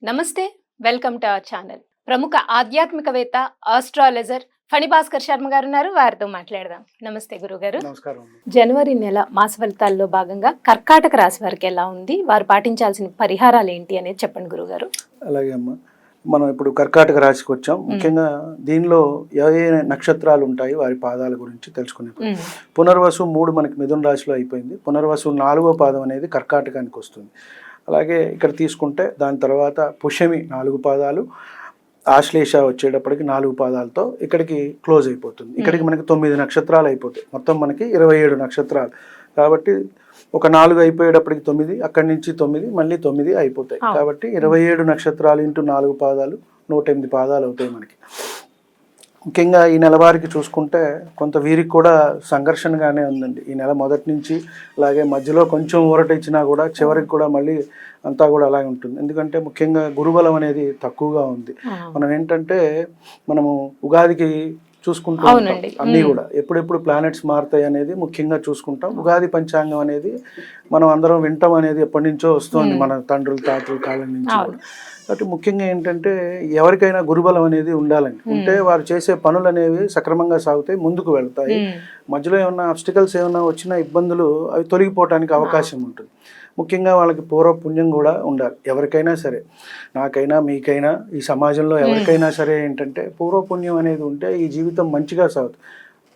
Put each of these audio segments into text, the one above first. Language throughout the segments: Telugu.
నమస్తే, వెల్కమ్ టు అవర్ ఛానల్. ప్రముఖ ఆధ్యాత్మికవేత్త, ఆస్ట్రాలజర్ ఫణిభాస్కర్ శర్మ గారు ఉన్నారు. వారితో మాట్లాడదాం. నమస్తే గురుగారు. నమస్కారం. జనవరి నెల మాస ఫలితాల్లో భాగంగా కర్కాటక రాశి వారికి ఎలా ఉంది, వారు పాటించాల్సిన పరిహారాలు ఏంటి అనేది చెప్పండి గురుగారు. అలాగే అమ్మ, మనం ఇప్పుడు కర్కాటక రాశికి వచ్చాం. ముఖ్యంగా దీనిలో ఏ నక్షత్రాలు ఉంటాయి వారి పాదాల గురించి తెలుసుకునే పునర్వసు 3 మనకి మిథున రాశిలో అయిపోయింది. పునర్వసు 4వ పాదం అనేది కర్కాటకానికి వస్తుంది. అలాగే ఇక్కడ తీసుకుంటే దాని తర్వాత పుష్యమి 4 పాదాలు, ఆశ్లేష వచ్చేటప్పటికి 4 పాదాలతో ఇక్కడికి క్లోజ్ అయిపోతుంది. ఇక్కడికి మనకి 9 నక్షత్రాలు అయిపోతాయి. మొత్తం మనకి 27 నక్షత్రాలు. కాబట్టి ఒక 4 అయిపోయేటప్పటికి 9, అక్కడి నుంచి 9, మళ్ళీ 9 అయిపోతాయి. కాబట్టి 27 నక్షత్రాలు ఇంటూ 4 పాదాలు 108 పాదాలు అవుతాయి మనకి. ముఖ్యంగా ఈ నెల వారికి చూసుకుంటే కొంత వీరికి కూడా సంఘర్షణగానే ఉందండి. ఈ నెల మొదటి నుంచి అలాగే మధ్యలో కొంచెం ఊరట ఇచ్చినా కూడా చివరికి కూడా మళ్ళీ అంతా కూడా అలాగే ఉంటుంది. ఎందుకంటే ముఖ్యంగా గురుబలం అనేది తక్కువగా ఉంది. మనం ఏంటంటే మనము ఉగాదికి చూసుకుంటూ ఉంటాం అన్నీ కూడా ఎప్పుడెప్పుడు ప్లానెట్స్ మారుతాయి అనేది ముఖ్యంగా చూసుకుంటాం. ఉగాది పంచాంగం అనేది మనం అందరం వింటాం అనేది ఎప్పటి నుంచో వస్తుంది, మన తండ్రుల తాతల కాలం నుంచి కూడా. కాబట్టి ముఖ్యంగా ఏంటంటే ఎవరికైనా గురుబలం అనేది ఉండాలండి. ఉంటే వారు చేసే పనులు అనేవి సక్రమంగా సాగుతాయి, ముందుకు వెళ్తాయి. మధ్యలో ఏమన్నా ఆబ్స్టికల్స్ ఏమైనా వచ్చినా ఇబ్బందులు అవి తొలగిపోవడానికి అవకాశం ఉంటుంది. ముఖ్యంగా వాళ్ళకి పూర్వపుణ్యం కూడా ఉండాలి. ఎవరికైనా సరే, నాకైనా మీకైనా ఈ సమాజంలో ఎవరికైనా సరే ఏంటంటే పూర్వపుణ్యం అనేది ఉంటే ఈ జీవితం మంచిగా సాగుతుంది.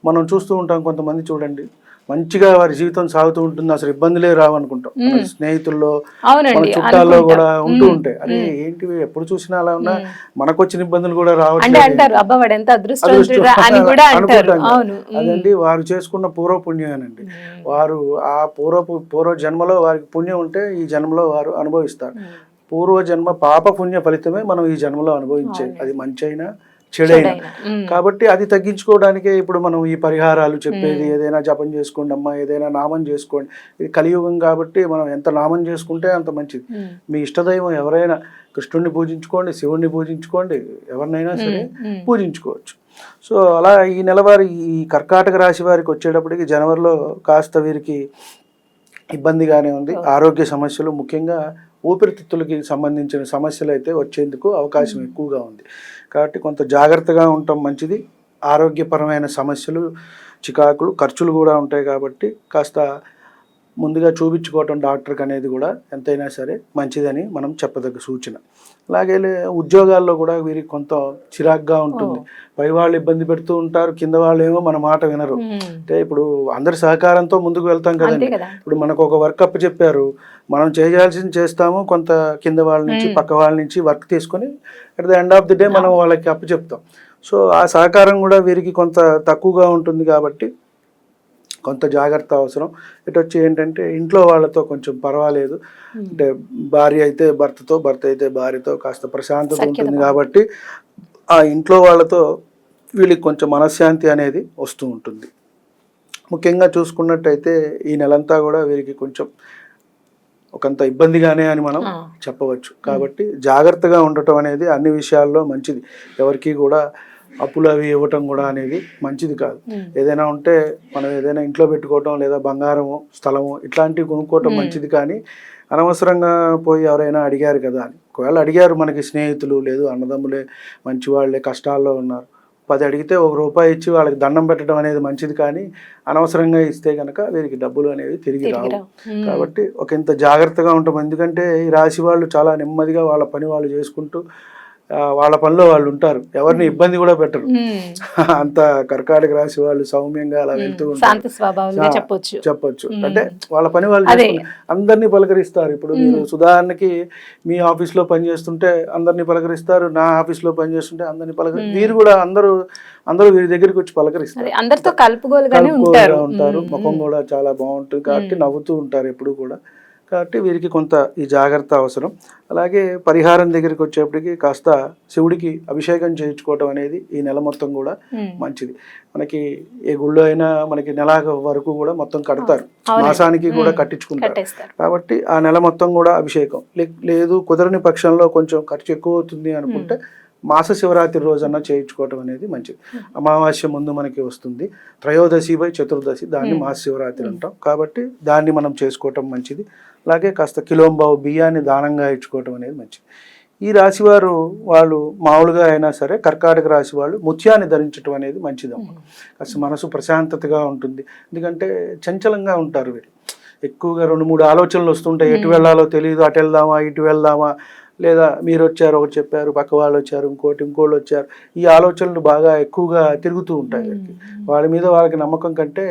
మనం చూస్తూ ఉంటాం, కొంతమంది చూడండి మంచిగా వారి జీవితం సాగుతూ ఉంటుంది, అసలు ఇబ్బందులే రావనుకుంటాం. స్నేహితుల్లో మన చుట్టాల్లో కూడా ఉంటూ ఉంటాయి. అరే ఏంటివి ఎప్పుడు చూసినా అలా ఉన్నా మనకు వచ్చిన ఇబ్బందులు కూడా రావట్లేదు అనుకుంటాం. అదండి వారు చేసుకున్న పూర్వపుణ్యమేనండి. వారు ఆ పూర్వ జన్మలో వారికి పుణ్యం ఉంటే ఈ జన్మలో వారు అనుభవిస్తారు. పూర్వజన్మ పాప పుణ్య ఫలితమే మనం ఈ జన్మలో అనుభవించేది, అది మంచి అయినా చెడైనా. కాబట్టి అది తగ్గించుకోవడానికే ఇప్పుడు మనం ఈ పరిహారాలు చెప్పేది. ఏదైనా జపం చేసుకోండి అమ్మా, ఏదైనా నామం చేసుకోండి. ఇది కలియుగం కాబట్టి మనం ఎంత నామం చేసుకుంటే అంత మంచిది. మీ ఇష్టదైవం ఎవరైనా కృష్ణుడిని పూజించుకోండి, శివుణ్ణి పూజించుకోండి, ఎవరినైనా సరే పూజించుకోవచ్చు. సో అలా ఈ నెలవారి ఈ కర్కాటక రాశి వారికి వచ్చేటప్పటికి జనవరిలో కాస్త వీరికి ఇబ్బందిగానే ఉంది. ఆరోగ్య సమస్యలు, ముఖ్యంగా ఊపిరితిత్తులకి సంబంధించిన సమస్యలు అయితే వచ్చేందుకు అవకాశం ఎక్కువగా ఉంది. కాబట్టి కొంత జాగ్రత్తగా ఉండటం మంచిది. ఆరోగ్యపరమైన సమస్యలు, చికాకులు, ఖర్చులు కూడా ఉంటాయి. కాబట్టి కాస్త ముందుగా చూపించుకోవటం డాక్టర్కి అనేది కూడా ఎంతైనా సరే మంచిదని మనం చెప్పదగ్గ సూచన. అలాగే ఉద్యోగాల్లో కూడా వీరికి కొంత చిరాగ్గా ఉంటుంది. పై వాళ్ళు ఇబ్బంది పెడుతూ ఉంటారు, కింద వాళ్ళు ఏమో మన మాట వినరు. అంటే ఇప్పుడు అందరి సహకారంతో ముందుకు వెళ్తాం కదండి. ఇప్పుడు మనకు ఒక వర్క్ అప్ చెప్పారు, మనం చేయాల్సింది చేస్తాము, కొంత కింద వాళ్ళ నుంచి పక్క వాళ్ళ నుంచి వర్క్ తీసుకొని at the end of the day మనం వాళ్ళకి అప్పు చెప్తాం. సో ఆ సహకారం కూడా వీరికి కొంత తక్కువగా ఉంటుంది. కాబట్టి కొంత జాగ్రత్త అవసరం. ఇటు వచ్చి ఏంటంటే ఇంట్లో వాళ్ళతో కొంచెం పర్వాలేదు, అంటే భార్య అయితే భర్తతో, భర్త అయితే భార్యతో కాస్త ప్రశాంతత ఉంటుంది. కాబట్టి ఆ ఇంట్లో వాళ్ళతో వీళ్ళకి కొంచెం మనశ్శాంతి అనేది వస్తూ ఉంటుంది. ముఖ్యంగా చూసుకున్నట్టయితే ఈ నెలంతా కూడా వీరికి కొంచెం ఒకంత ఇబ్బందిగానే అని మనం చెప్పవచ్చు. కాబట్టి జాగ్రత్తగా ఉండటం అనేది అన్ని విషయాల్లో మంచిది. ఎవరికి కూడా అప్పులు అవి ఇవ్వటం కూడా అనేది మంచిది కాదు. ఏదైనా ఉంటే మనం ఏదైనా ఇంట్లో పెట్టుకోవటం, లేదా బంగారము, స్థలము ఇట్లాంటివి కొనుక్కోవటం మంచిది. కానీ అనవసరంగా పోయి ఎవరైనా అడిగారు కదా అని, ఒకవేళ అడిగారు మనకి స్నేహితులు, లేదు అన్నదమ్ములే మంచి వాళ్ళే కష్టాల్లో ఉన్నారు, 10 అడిగితే ₹1 ఇచ్చి వాళ్ళకి దండం పెట్టడం అనేది మంచిది. కానీ అనవసరంగా ఇస్తే కనుక వీరికి డబ్బులు అనేవి తిరిగి రావు. కాబట్టి ఒక ఇంత జాగ్రత్తగా ఉంటాం. ఎందుకంటే ఈ రాశి వాళ్ళు చాలా నెమ్మదిగా వాళ్ళ పని వాళ్ళు చేసుకుంటూ వాళ్ళ పనిలో వాళ్ళు ఉంటారు, ఎవరిని ఇబ్బంది కూడా పెట్టరు. అంత కర్కాటక రాశి వాళ్ళు సౌమ్యంగా అలా వెళ్తూ ఉంటారు చెప్పొచ్చు. అంటే వాళ్ళ పని వాళ్ళు చేసుకుని అందరినీ పలకరిస్తారు. ఇప్పుడు మీరు ఉదాహరణకి మీ ఆఫీస్లో పనిచేస్తుంటే అందరినీ పలకరిస్తారు, నా ఆఫీస్లో పనిచేస్తుంటే అందరినీ వీరు కూడా అందరూ వీరి దగ్గరికి వచ్చి పలకరిస్తారు, అందరితో కలుపుగోలుగా ఉంటారు. ముఖం కూడా చాలా బాగుంటుంది కాబట్టి నవ్వుతూ ఉంటారు ఎప్పుడు కూడా. కాబట్టి వీరికి కొంత ఈ జాగ్రత్త అవసరం. అలాగే పరిహారం దగ్గరికి వచ్చేప్పటికి కాస్త శివుడికి అభిషేకం చేయించుకోవటం అనేది ఈ నెల మొత్తం కూడా మంచిది. మనకి ఏ గుళ్ళో అయినా మనకి నెల వరకు కూడా మొత్తం కడతారు, మాసానికి కూడా కట్టించుకుంటారు. కాబట్టి ఆ నెల మొత్తం కూడా అభిషేకం. లేదు కుదరని పక్షంలో కొంచెం ఖర్చు ఎక్కువ అవుతుంది అనుకుంటే మాస శివరాత్రి రోజన్నా చేయించుకోవటం అనేది మంచిది. అమావాస్య ముందు మనకి వస్తుంది, త్రయోదశి బై చతుర్దశి, దాన్ని మాస శివరాత్రి అంటాం. కాబట్టి దాన్ని మనం చేసుకోవటం మంచిది. అలాగే కాస్త కిలోంబావు బియ్యాన్ని దానంగా ఇచ్చుకోవటం అనేది మంచిది. ఈ రాశి వారు వాళ్ళు మామూలుగా అయినా సరే కర్కాటక రాశి వాళ్ళు ముత్యాన్ని ధరించడం అనేది మంచిదమ్మ. కాస్త మనసు ప్రశాంతతగా ఉంటుంది. ఎందుకంటే చంచలంగా ఉంటారు వీళ్ళు. ఎక్కువగా 2-3 ఆలోచనలు వస్తుంటాయి. ఎటు వెళ్ళాలో తెలియదు, అటు వెళ్దామా ఇటు వెళ్దామా, లేదా మీరు వచ్చారు ఒకటి చెప్పారు, పక్క వాళ్ళు వచ్చారు ఇంకోళ్ళు వచ్చారు. ఈ ఆలోచనలు బాగా ఎక్కువగా తిరుగుతూ ఉంటాయి. వాళ్ళ మీద వాళ్ళకి నమ్మకం కంటే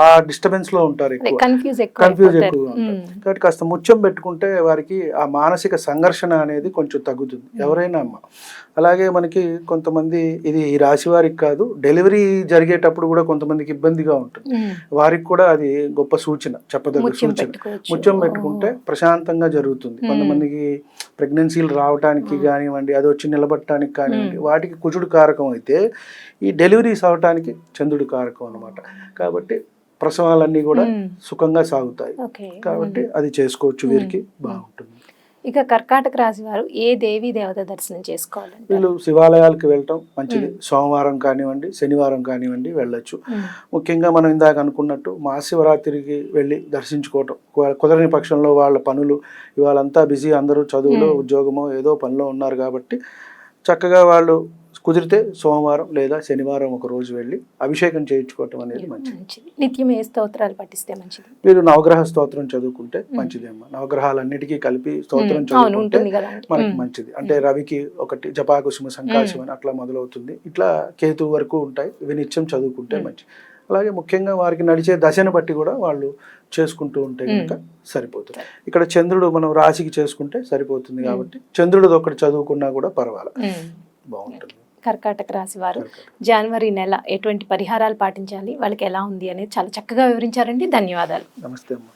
ఆ డిస్టర్బెన్స్ లో ఉంటారు, కన్ఫ్యూజ్ ఎక్కువగా ఉంటారు. కాబట్టి కాస్త ముత్యం పెట్టుకుంటే వారికి ఆ మానసిక సంఘర్షణ అనేది కొంచెం తగ్గుతుంది ఎవరైనా అమ్మ. అలాగే మనకి కొంతమంది, ఇది ఈ రాశి వారికి కాదు, డెలివరీ జరిగేటప్పుడు కూడా కొంతమందికి ఇబ్బందిగా ఉంటుంది. వారికి కూడా అది గొప్ప సూచన, చెప్పదగ్గ సూచన. ముత్యం పెట్టుకుంటే ప్రశాంతంగా జరుగుతుంది. కొంతమందికి ప్రెగ్నెన్సీలు రావడానికి కానివ్వండి, అది వచ్చి నిలబడటానికి కానివ్వండి, వాటికి కుజుడు కారకం అయితే ఈ డెలివరీస్ అవడానికి చంద్రుడు కారకం అనమాట. కాబట్టి ప్రసవాలన్నీ కూడా సుఖంగా సాగుతాయి. కాబట్టి అది చేసుకోవచ్చు, వీరికి బాగుంటుంది. ఇక కర్కాటక రాశి వారు ఏ దేవీ దేవత దర్శనం చేసుకోవాలంటే? వీళ్ళు శివాలయాలకు వెళ్ళటం మంచిది. సోమవారం కానివ్వండి, శనివారం కానివ్వండి వెళ్ళొచ్చు. ముఖ్యంగా మనం ఇందాక అనుకున్నట్టు మహాశివరాత్రికి వెళ్ళి దర్శించుకోవటం. కుదరని పక్షంలో వాళ్ళ పనులు, ఇవాళంతా బిజీ, అందరూ చదువులో ఉద్యోగమో ఏదో పనిలో ఉన్నారు కాబట్టి చక్కగా వాళ్ళు కుదిరితే సోమవారం లేదా శనివారం ఒక రోజు వెళ్ళి అభిషేకం చేయించుకోవటం అనేది మంచిది. నిత్యం ఏ స్తోత్రాలు పఠిస్తే మంచిది? మీరు నవగ్రహ స్తోత్రం చదువుకుంటే మంచిదేమ్మా. నవగ్రహాలన్నిటికీ కలిపి స్తోత్రం చదువుకుంటే మనకి మంచిది. అంటే రవికి ఒకటి జపాకుసుమ సంకాశం అని అట్లా మొదలవుతుంది. ఇట్లా కేతు వరకు ఉంటాయి. ఇవి నిత్యం చదువుకుంటే మంచిది. అలాగే ముఖ్యంగా వారికి నడిచే దశను బట్టి కూడా వాళ్ళు చేసుకుంటూ ఉంటే కనుక సరిపోతుంది. ఇక్కడ చంద్రుడు మనం రాశికి చేసుకుంటే సరిపోతుంది కాబట్టి చంద్రుడు ఒకటి చదువుకున్నా కూడా పర్వాలేదు, బాగుంటుంది. కర్కాటక రాశి వారు జనవరి నెల ఎటువంటి పరిహారాలు పాటించాలి, వాళ్ళకి ఎలా ఉంది అనేది చాలా చక్కగా వివరించారండి. ధన్యవాదాలు. నమస్తే అమ్మ.